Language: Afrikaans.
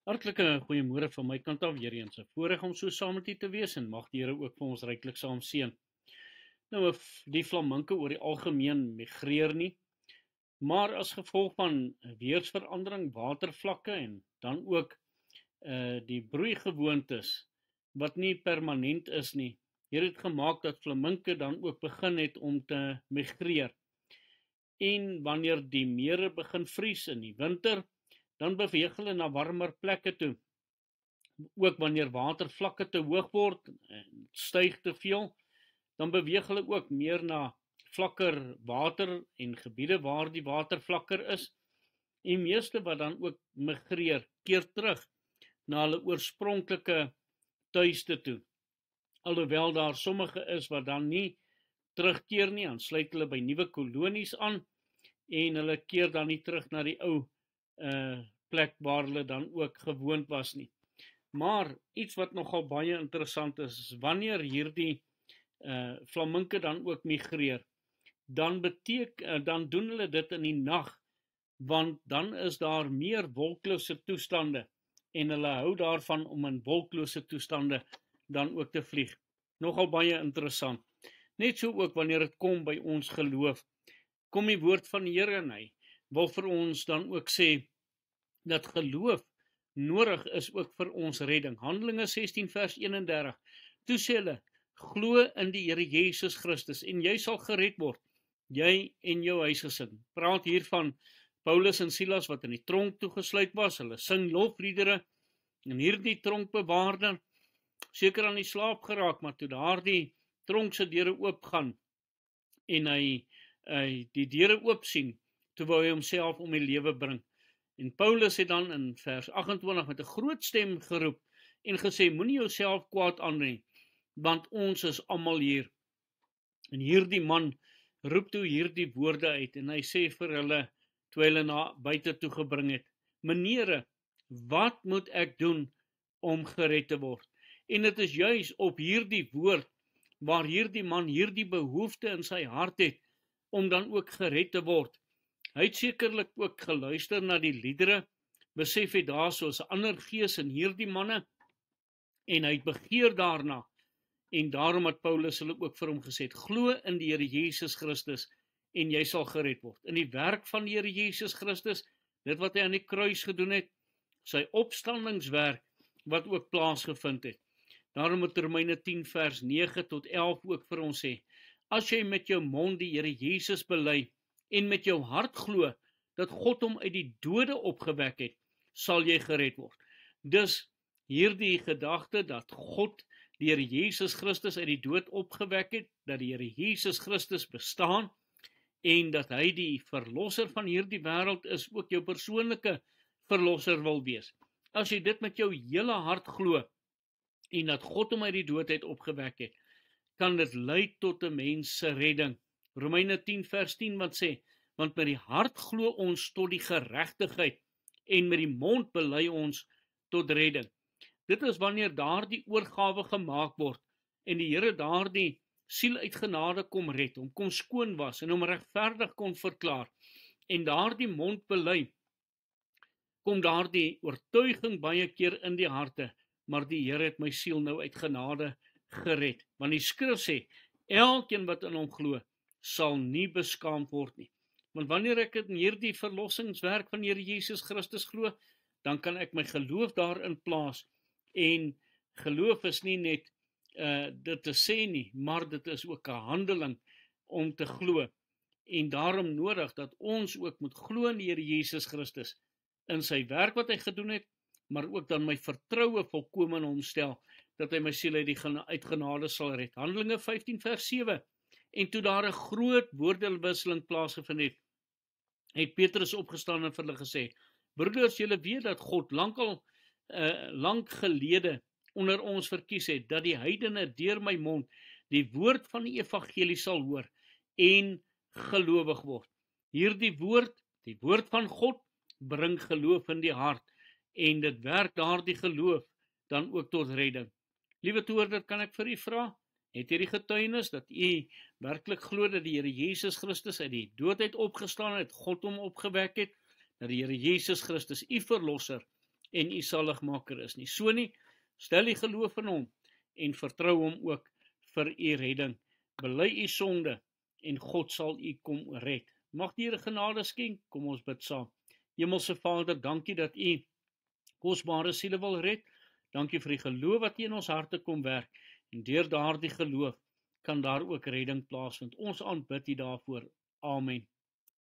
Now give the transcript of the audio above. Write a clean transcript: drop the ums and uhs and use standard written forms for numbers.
Hartlike goeiemôre van my kant af weer eens. 'n Voorreg om so saam met u te wees en mag die Here ook vir ons ryklik saam seën. Nou, die flaminke oor die algemeen migreer nie, maar as gevolg van weersverandering, watervlakke en dan ook die broeigewoontes wat nie permanent is nie, het gemaak dat flaminke dan ook begin het om te migreer. En wanneer die mere begin vries in die winter, dan beweeg hulle na warmer plekke toe. Ook wanneer watervlakke te hoog word en styg te veel, dan beweeg hulle ook meer na vlakker water en gebiede waar die water vlakker is. En meeste wat dan ook migreer, keer terug na hulle oorspronklike tuiste toe. Alhoewel daar sommige is wat dan nie terugkeer nie, dan sluit hulle by nuwe kolonies aan en hulle keer dan nie terug na die ou plek waar hulle dan ook gewoond was nie. Maar iets wat nogal baie interessant is wanneer hierdie flaminke dan ook migreer, dan doen hulle dit in die nag, want dan is daar meer wolklose toestande en hulle hou daarvan om in wolklose toestande dan ook te vlieg. Nogal baie interessant. Net so ook wanneer dit kom by ons geloof, kom die woord van die Here en hy wil vir ons dan ook sê dat geloof nodig is ook vir ons redding. Handelinge 16 vers 31. Toe sê hulle, glo in die Here Jesus Christus en jy sal gered word, jy en jou huisgesin. Praat hier van Paulus en Silas wat in die tronk toegesluit was. Hulle sing lofliedere en hierdie tronkbewaarder seker aan die slaap geraak, maar toe daardie tronk se deure oopgaan en hy die deure oop sien, toe wou hy homself om die lewe bring. En Paulus het dan in vers 28 met 'n groot stem geroep en gesê, moenie jouself kwaad aandoen nie, want ons is almal hier. En hierdie man roep toe hierdie woorde uit en hy sê vir hulle, toe hulle na buite toe gebring het, meneere, wat moet ek doen om gered te word? En dit is juis op hierdie woord waar hierdie man hierdie behoefte in sy hart het om dan ook gered te word. Hy het sekerlik ook geluister na die liedere, besef het daar soos 'n ander gees in hierdie manne en hy het begeer daarna. En daarom het Paulus hulle ook vir hom gesê, glo in die Here Jesus Christus en jy sal gered word. In die werk van die Here Jesus Christus, dit wat hy aan die kruis gedoen het, sy opstandingswerk wat ook plaasgevind het. Daarom het Romeine 10 vers 9 tot 11 ook vir ons sê, as jy met jou mond die Here Jesus bely en met jou hart glo dat God hom uit die dode opgewek het, sal jy gered word. Dus hierdie gedagte dat God die Here Jesus Christus uit die dood opgewek het, dat die Here Jesus Christus bestaan en dat hy die verlosser van hierdie wêreld is, ook jou persoonlike verlosser wil wees. As jy dit met jou hele hart glo en dat God hom uit die dood uit opgewek het, kan dit lei tot 'n mens se redding. Romeine 10 vers 10 wat sê, want met die hart glo ons tot die geregtigheid en met die mond bely ons tot redding. Dit is wanneer daardie oorgawe gemaak word en die Here daardie siel uit genade kom red, hom kom skoon was en hom regverdig kon verklaar en daardie mond bely, kom daardie oortuiging baie keer in die harte, maar die Here het my siel nou uit genade gered. Want die skrif sê, elkeen wat in hom glo, sal nie beskaamd word nie. Want wanneer ek in hierdie verlossingswerk van Here Jesus Christus glo, dan kan ek my geloof daarin plaas. En geloof is nie net dit te sê nie, maar dit is ook 'n handeling om te glo. En daarom nodig dat ons ook moet glo in die Here Jesus Christus, in sy werk wat hy gedoen het, maar ook dan my vertroue volkome in hom stel, dat hy my siel uit genade sal red. Handelinge 15 vers 7. En toe daar 'n groot woordewisseling plaasgevind het, het Petrus opgestaan en vir hulle gesê, broeders, julle weet dat God lank gelede onder ons verkies het, dat die heidene deur my mond die woord van die evangelie sal hoor en gelowig word. Hierdie woord, die woord van God, bring geloof in die hart en dit werk daardie geloof dan ook tot redding. Liewe toehoorder, kan ek vir u vra, het jy die getuienis dat u werklik glo dat die Here Jesus Christus uit die dood uit opgestaan het, God hom opgewek het, dat die Here Jesus Christus u verlosser en u saligmaker is nie. So nie, stel die geloof in hom en vertrou hom ook vir u redding. Bely u sonde en God sal u kom red. Mag die Here genade skenk, kom ons bid saam. Hemelse Vader, dankie dat u kosbare siele wil red. Dankie vir die geloof wat u in ons harte kom werk. En deur daardie geloof kan daar ook redding plaasvind. Ons aanbid u daarvoor. Amen.